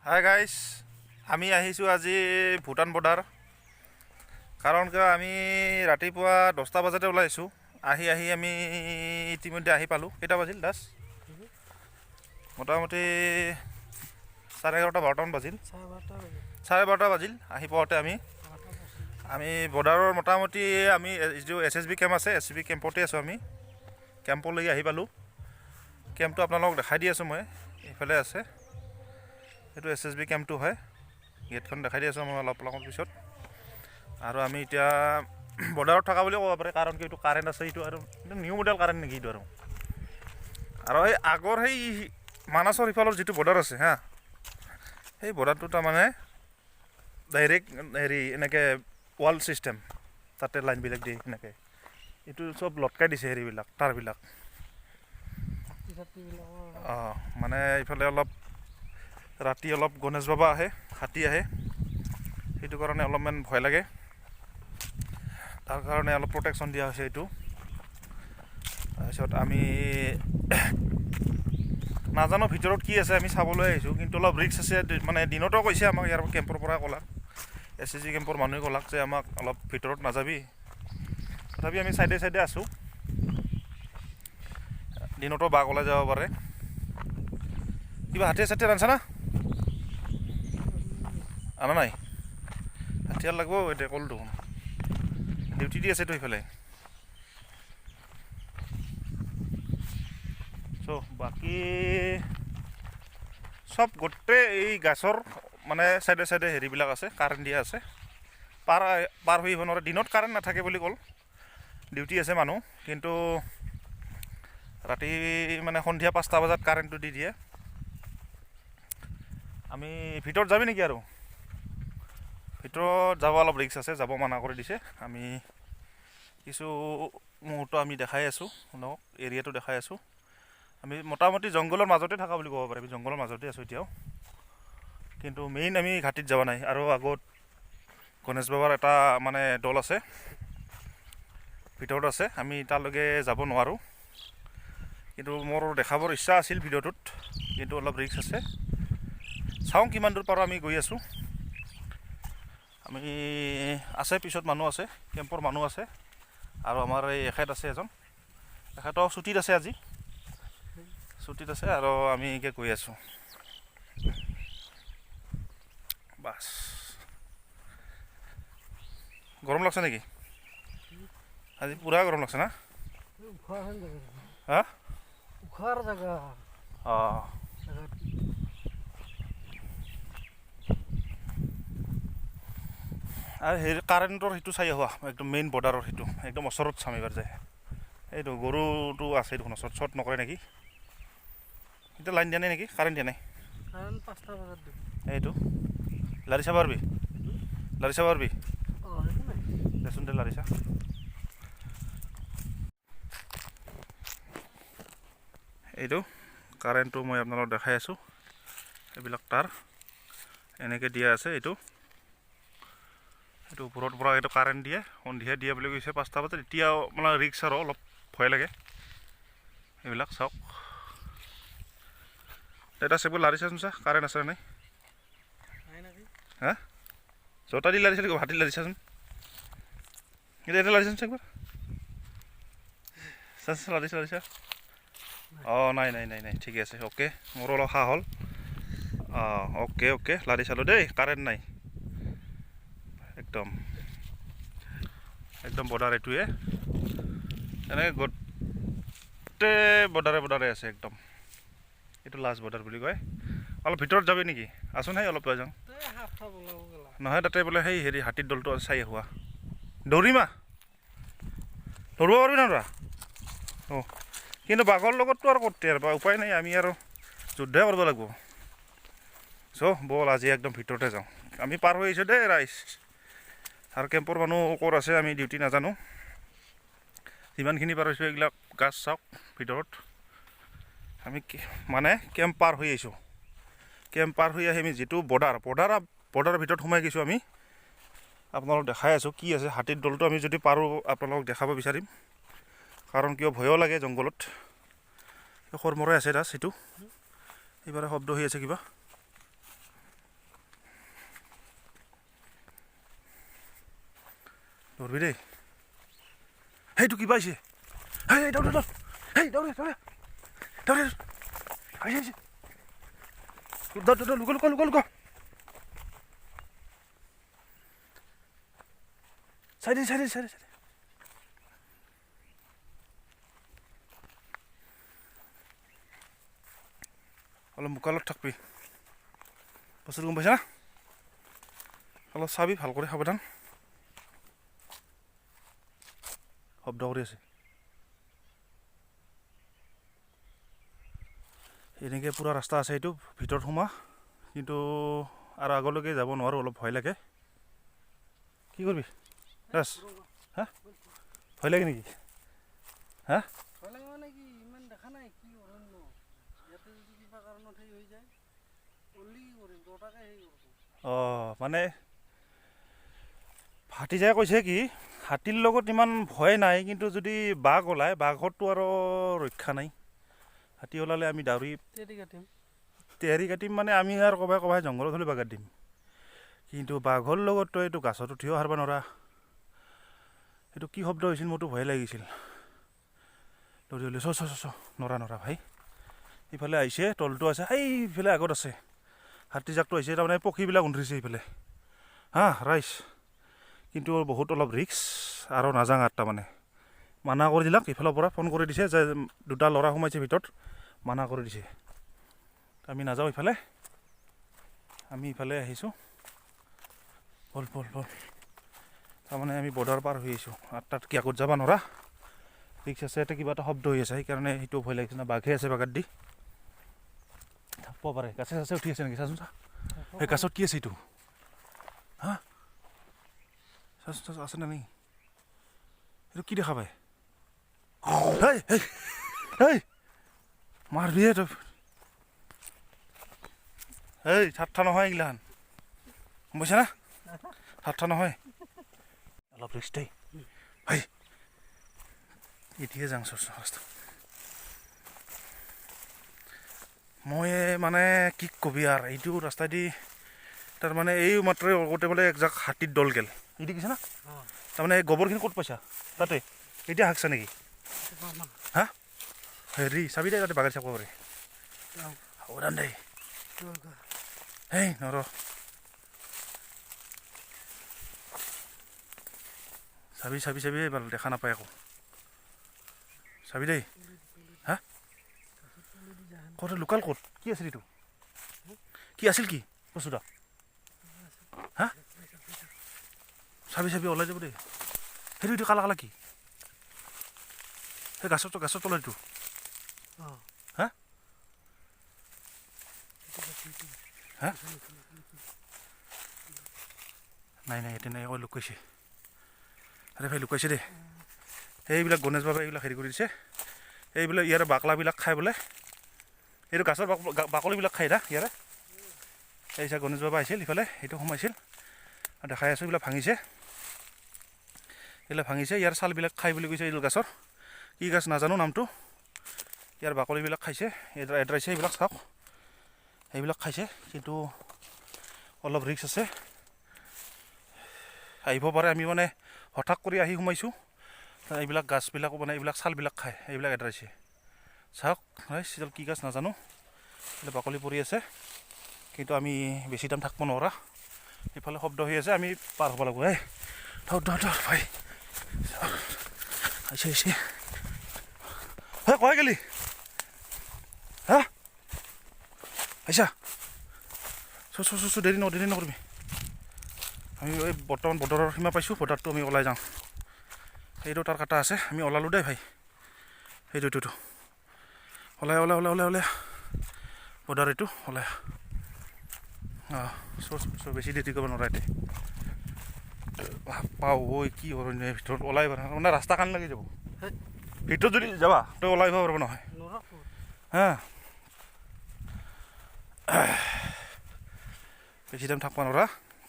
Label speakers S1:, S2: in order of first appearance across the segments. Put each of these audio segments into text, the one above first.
S1: Hi guys, আমি আহিছোঁ আজি ভূটান বৰ্ডাৰ। কাৰণ কিয় আমি ৰাতিপুৱা 10টা বজাতে ওলাইছোঁ। আহি আমি ইতিমধ্যে আহি পালোঁ। কেইটা বাজিল দাস? মোটামুটি 11:30-12টামান বাজিল। 12:30 বাজিল আহি পাওঁতে আমি বৰ্ডাৰৰ মোটামুটি আমি যিটো SSB কেম্প আছে, SSB কেম্পতে আছোঁ। আমি কেম্পলৈকে আহি পালোঁ। কেম্পটো আপোনালোকক দেখাই দি আছোঁ। মই এইফালে আছে, এইটো SSB কেম্পটো হয়। গেটখন দেখাই দি আছোঁ মই অলপ পিছত। আৰু আমি এতিয়া বৰ্ডাৰত থকা বুলিও ক'ব পাৰে, কাৰণ কি এইটো কাৰেণ্ট আছে। এইটো নিউ মডেল কাৰেণ্ট নেকি এইটো? আৰু সেই আগৰ সেই মানাছৰ সিফালৰ যিটো বৰ্ডাৰ আছে হা, সেই বৰ্ডাৰটো তাৰমানে ডাইৰেক্ট এনেকৈ ৱাল ছিষ্টেম, তাতে লাইনবিলাক দিয়ে এনেকৈ। এইটো চব লটকাই দিছে হেৰিবিলাক, তাঁৰবিলাক। মানে এইফালে অলপ ৰাতি অলপ গণেশ বাবা আহে, হাতী আহে, সেইটো কাৰণে অলপমান ভয় লাগে। তাৰ কাৰণে অলপ প্ৰটেকশ্যন দিয়া হৈছে এইটো। তাৰপিছত আমি নাজানো ভিতৰত কি আছে, আমি চাবলৈ আহিছোঁ। কিন্তু অলপ ৰিস্ক আছে। মানে দিনতো কৈছে আমাক, ইয়াৰ কেম্পৰ পৰা ক'লাক, SSB কেম্পৰ মানুহে ক'লাক যে আমাক অলপ ভিতৰত নাযাবি। তথাপি আমি চাইডে আছোঁ। দিনতো বাঘ ওলাই যাব পাৰে। কিবা হাতীয়ে আনছা না? আনা নাই? হাতীয়াৰ লাগিব এতিয়া। ক'লো দেখোন ডিউটি দি আছেতো সেইফালে। বাকী চব গোটেই এই গাছৰ মানে চাইডে হেৰিবিলাক আছে, কাৰেণ্ট দিয়া আছে। পাৰ হৈ আহিব নোৱাৰে। দিনত কাৰেণ্ট নাথাকে বুলি ক'ল, ডিউটি আছে মানুহ। কিন্তু ৰাতি মানে সন্ধিয়া 5টা বজাত কাৰেণ্টটো দি দিয়ে। আমি ভিতৰত যাবি নেকি? আৰু ভিতৰত যাব অলপ ৰিস্ক আছে, যাব মানা কৰি দিছে। আমি কিছু মুহূৰ্ত আমি দেখাই আছোঁ শুনক, এৰিয়াটো দেখাই আছোঁ। আমি মোটামুটি জংঘলৰ মাজতে থকা বুলি ক'ব পাৰিম। জংঘলৰ মাজতে আছোঁ এতিয়াও, কিন্তু মেইন আমি ঘাটিত যোৱা নাই। আৰু আগত গণেশ বাবাৰ এটা মানে দল আছে, ভিতৰত আছে। আমি তালৈকে যাব নোৱাৰোঁ, কিন্তু মোৰ দেখাবৰ ইচ্ছা আছিল ভিডিঅ'টোত, কিন্তু অলপ ৰিস্ক আছে। চাওঁ কিমান দূৰ পাৰোঁ। আমি গৈ আছোঁ। আমি আছে, পিছত মানুহ আছে, কেম্পৰ মানুহ আছে। আৰু আমাৰ এই এখেত আছে এজন, এখেতো ছুটীত আছে, আজি ছুটীত আছে। আৰু আমি এতিয়া গৈ আছোঁ। বাছ, গৰম লাগছে নেকি আজি? পূৰা গৰম লাগছে না? হা? অঁ, আৰু হেৰি কাৰেণ্টৰ সেইটো চাই হোৱা একদম মেইন বৰ্ডাৰৰ সেইটো একদম ওচৰত চাম এইবাৰ যায়। এইটো গৰুটো আছে দেখোন ওচৰত, শ্বৰ্ট নকৰে নেকি? এতিয়া লাইন দিয়া নাই নেকি? কাৰেণ্ট দিয়া নাই। এইটো লাৰি চাব পাৰিবি? দেচোন দে লাৰি চা। এইটো কাৰেণ্টটো মই আপোনালোকক দেখাই আছোঁ। এইবিলাক তাঁৰ এনেকৈ দিয়া আছে। এইটো ওপৰৰ পৰা এইটো কাৰেণ্ট দিয়ে, সন্ধিয়া দিয়ে বুলি কৈছে 5টা বজাত। এতিয়াও মানে ৰিক্স আৰু অলপ ভয় লাগে। এইবিলাক চাওক, এটা চেপত লাৰি চাচোন, চা কাৰেণ্ট আছে নাই? হা, জোতা দি লাৰিছে নেকি? হাতীত লাৰি চাচোন। এটা লাৰি চাচোন একবাৰ, লাৰিছা? অঁ, নাই, ঠিকে আছে। অ'কে, মোৰো অলপ সাহ হ'ল। অঁ, অ'কে, লাৰি চালোঁ দেই। কাৰেণ্ট নাই। একদম বৰ্ডাৰ এইটোৱে, এনেকৈ গোটেই বৰ্ডাৰে আছে একদম। এইটো লাষ্ট বৰ্ডাৰ বুলি কয়। অলপ ভিতৰত যাবি নেকি? আছোন, সেই অলপ লৈ যাওঁ। নহয়, তাতে বোলে সেই হেৰি হাতীৰ দলটো চাই হোৱা। দৌৰিব পাৰিবি না তৰা? অঁ, কিন্তু বাঘৰ লগততো আৰু ক'ত আৰু উপায় নাই। আমি আৰু যুদ্ধই কৰিব লাগিব। ব'ল আজি একদম ভিতৰতে যাওঁ। আমি পাৰ হৈ আহিছোঁ দেই ৰাইজ। আৰু কেম্পৰ মানুহ ক'ত আছে আমি ডিউটি নাজানো। যিমানখিনি পাৰিছোঁ এইবিলাক গাছ চাওক ভিতৰত। আমি মানে কেম্প পাৰ হৈ আহিছোঁ। কেম্প পাৰ হৈ আহি আমি যিটো বৰ্ডাৰৰ ভিতৰত সোমাই গৈছোঁ। আমি আপোনালোকক দেখাই আছোঁ কি আছে। হাতীৰ দলটো আমি যদি পাৰোঁ আপোনালোকক দেখাব বিচাৰিম, কাৰণ কিয় ভয়ো লাগে জংঘলত। খৰমৰাই আছে দাস, সেইটো এইবাৰে শব্দ হৈ আছে কিবা। ধৰবি দেই সেইটো কিবা আহিছে হেই দৌৰ দৌৰ হেই দৌৰে দৌৰে দৌৰে আহিছে দৌৰ দৌৰ লুকা লুকা লুকা লুকা চাইডে চাইডে চাইডে চাইডে অলপ মোকালত থাকবি বস্তুটো গম পাইছা না অলপ চাবি ভাল কৰি সাৱধান শব্দ কৰি আছে এনেকৈ পূৰা ৰাস্তা আছে এইটো ভিতৰত সোমা কিন্তু আৰু আগলৈকে যাব নোৱাৰোঁ অলপ ভয় লাগে কি কৰিবি ৰাছ হা ভয় লাগে নেকি হা অঁ মানে ভাতিজাই কৈছে কি হাতীৰ লগত ইমান ভয় নাই কিন্তু যদি বাঘ ওলায় বাঘৰতো আৰু ৰক্ষা নাই হাতী ওলালে আমি দাউৰি তেৰি কাটিম মানে আমি আৰু ক'বাই ক'বাই জংঘলত হ'লে বাগাত দিম কিন্তু বাঘৰ লগততো এইটো গাছত উঠিও হাৰবা নৰা এইটো কি শব্দ হৈছিল মোৰতো ভয় লাগিছিল দৌৰি হ'লে চ চ চ নৰা নৰা ভাই ইফালে আহিছে তলটো আছে সেইফালে আগত আছে হাতী জাকটো আহিছে তাৰমানে পক্ষীবিলাক উন্ধিছে এইফালে হা ৰাইজ কিন্তু বহুত অলপ ৰিক্স আৰু নাযাওঁ আৰু তাৰমানে মানা কৰি দিলাক ইফালৰ পৰা ফোন কৰি দিছে যে দুটা ল'ৰা সোমাইছে ভিতৰত মানা কৰি দিছে আমি নাযাওঁ ইফালে আমি ইফালে আহিছোঁ বল বল বল তাৰমানে আমি বৰ্ডাৰ পাৰ হৈ আহিছোঁ আৰু তাত কি আগত যাব নোৱাৰা ৰিক্স আছে এটা কিবা এটা শব্দ হৈ আছে সেইকাৰণে সেইটো ভয় লাগিছে না বাঘে আছে বাগাত দি থাকব পাৰে গাছে চাছে উঠি আছে নেকি চাচোন চা সেই গাছত কি আছে এইটো হা চাচোন চাচোন আছে নে নাই এইটো কি দেখা পায় মাৰবি তই এই ঠাট্টা নহয় এইগিলাখান গম পাইছা না ঠাট্টা নহয় অলপ ৰিক্স দেই হয় এতিয়াহে যাওঁ ৰাস্তা মই মানে কি কবি আৰু এইটো ৰাস্তা দি তাৰমানে এই মাত্ৰ আগতে বোলে একজাক হাতীৰ দল গেল এই দেখিছে না তাৰমানে গোবৰখিনি ক'ত পাইছা তাতে এতিয়া হাকছা নেকি হা হেৰি চাবি দে তাতে বাগান চাব পাৰে সাৱধান দেই হেই নৰ চাবি চাবি চাবি এইবাৰ দেখা নাপায় আকৌ চাবি দেই হা ক'ত লোকেল ক'ত কি আছিল এইটো কি আছিল কি বস্তুটা হা চাবি চাবি ওলাই যাব দেই সেইটো এইটো কালা কালা কি সেই গাছৰ তলত এইটো হা হা নাই নাই ইয়াতে নাই লুকাইছে আৰে ভাই লুকাইছে দেই এইবিলাক গণেশ বাবাই এইবিলাক হেৰি কৰি দিছে এইবিলাক ইয়াৰে বাকলাবিলাক খাই বোলে এইটো গাছৰ বাকলিবিলাক খাই না ইয়াৰে এই চা গণেশ বাবা আহিছিল ইফালে সেইটো সোমাইছিল আৰু দেখাই আছোঁ এইবিলাক ভাঙিছে এইবিলাক ভাঙিছে ইয়াৰ ছালবিলাক খাই বুলি কৈছে এইটো গাছৰ কি গাছ নাজানো নামটো ইয়াৰ বাকলিবিলাক খাইছে এডৰাইছে এইবিলাক চাওক এইবিলাক খাইছে কিন্তু অলপ ৰিক্স আছে আহিব পাৰে আমি মানে হঠাৎ কৰি আহি সোমাইছোঁ এইবিলাক গাছবিলাক মানে এইবিলাক ছালবিলাক খায় এইবিলাক এডৰাইছে চাওক চিজল কি গাছ নাজানো এইবিলাক বাকলি পৰি আছে কিন্তু আমি বেছি টাইম থাকিব নোৱাৰা ইফালে শব্দ হৈ আছে আমি পাৰ হ'ব লাগিব ধৰ ভাই আহিছে আহিছে হে কয় গেলি হা আহিছা চ দেৰি নকৰিবি আমি এই বৰ্তমান বৰ্ডাৰৰ সীমা পাইছোঁ বৰ্ডাৰটো আমি ওলাই যাওঁ সেইটো তাৰ কাটা আছে আমি ওলালোঁ দেই ভাই সেইটোতো ওলাই বৰ্ডাৰ এইটো ওলাই বেছি দেৰি কৰিব নোৱাৰা এতিয়া পাওঁ ঐ কি অৰণ্য ভিতৰত ওলাই মানে ৰাস্তা কাণ লাগি যাব ভিতৰত যদি যাবা তই ওলাই আহিব পাৰিব নহয় হা বেছি টাইম থাকিব নোৱাৰা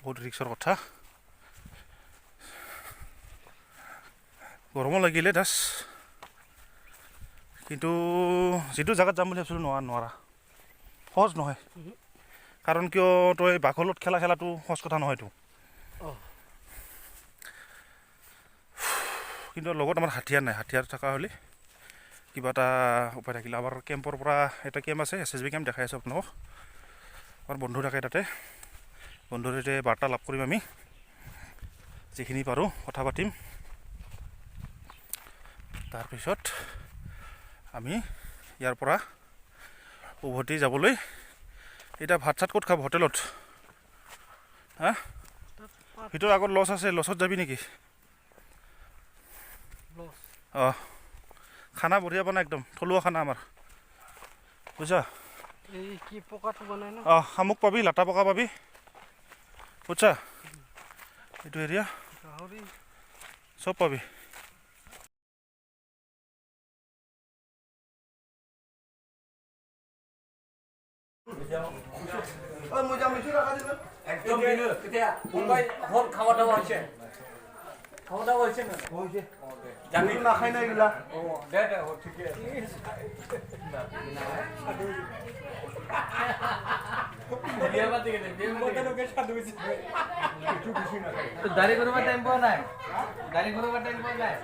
S1: বহুত ৰিক্সৰ কথা গৰমো লাগিলে দাস কিন্তু যিটো জেগাত যাম বুলি ভাবিছিলোঁ নোৱাৰা সহজ নহয় কাৰণ কিয় তই বাঘৰ লগত খেলাটো সহজ কথা নহয়তো কিন্তু লগত আমাৰ হাতিয়াৰ নাই, হাতিয়াৰ থকা হ'লে কিবা এটা উপায় থাকিলে। আমাৰ কেম্পৰ পৰা এটা কেম্প আছে, SSB কেম্প দেখাই আছোঁ আপোনালোকক। আমাৰ বন্ধু থাকে তাতে, বন্ধুৰ সৈতে বাৰ্তালাপ কৰিম আমি, যিখিনি পাৰোঁ কথা পাতিম। তাৰপিছত আমি ইয়াৰ পৰা উভতি যাবলৈ এতিয়া ভাত চাত ক'ত খাব? হোটেলত? হা, ভিতৰত আগত লজ আছে, লজত যাবি নেকি? অঁ, খানা বঢ়িয়া বনাই, একদম থলুৱা খানা আমাৰ, বুজিছা? অঁ, শামুক পাবি, লাটা পকা পাবি, বুজিছা? এইটো এৰিয়া চব পাবি।
S2: একদম খাওয়া দাওয়া হয়েছে, খাওয়া দাওয়া হয়েছে না? জানি না, খাই না এগুলা। ও দে দে, ও ঠিক আছে।
S3: গাড়ি করবার টাইম পাওয়া নাই, গাড়ি করবার টাইম পাওয়া নাই।